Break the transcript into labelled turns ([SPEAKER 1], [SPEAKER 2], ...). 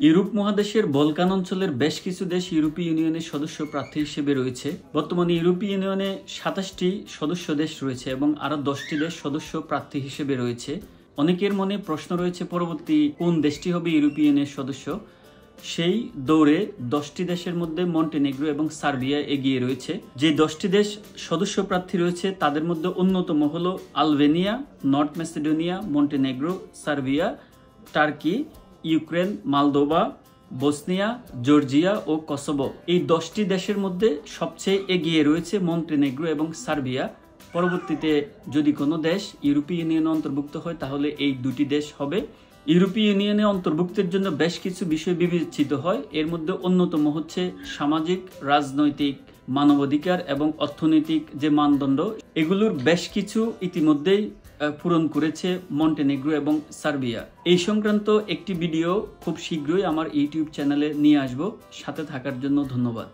[SPEAKER 1] Europe মহাদেশের Balkan অঞ্চলের বেশ কিছু দেশ ইউরোপীয় ইউনিয়নের সদস্য প্রার্থী হিসেবে রয়েছে। বর্তমানে ইউরোপীয় ইউনিয়নে ২৭টি সদস্য দেশ রয়েছে এবং আরও 10টি দেশ সদস্য প্রার্থী হিসেবে রয়েছে। অনেকের মনে প্রশ্ন রয়েছে পরবর্তী কোন দেশটি হবে ইউরোপীয় ইউনিয়নের সদস্য। সেই দৌড়ে 10টি দেশের মধ্যে মন্টেনেগ্রো এবং সার্বিয়া এগিয়ে রয়েছে। যে 10টি দেশ সদস্য প্রার্থী রয়েছে তাদের মধ্যে অন্যতম হল Albania, North Macedonia, Montenegro, Serbia, Turkey, Ukraine, Moldova, Bosnia, Georgia ও কসোভো। এই 10টি দেশের মধ্যে সবচেয়ে এগিয়ে রয়েছে মন্টেনেগ্রো এবং সার্বিয়া। পরবর্তীতে যদি কোনো দেশ ইউরোপীয় ইউনিয়নে অন্তর্ভুক্ত হয় তাহলে এই দুটি দেশ হবে। ইউরোপীয় ইউনিয়নে অন্তর্ভুক্তের জন্য বেশ কিছু বিষয় বিবেচিত হয়। এর মধ্যে অন্যতম হচ্ছে সামাজিক, রাজনৈতিক, মানবাধিকার এবং অর্থনৈতিক যে মানদণ্ড, এগুলোর বেশ কিছু ইতিমধ্যেই পূরণ করেছে মন্টেনেগ্রো এবং সার্বিয়া। এই সংক্রান্ত একটি ভিডিও খুব শীঘ্রই আমার ইউটিউব চ্যানেলে নিয়ে আসব। সাথে থাকার জন্য ধন্যবাদ।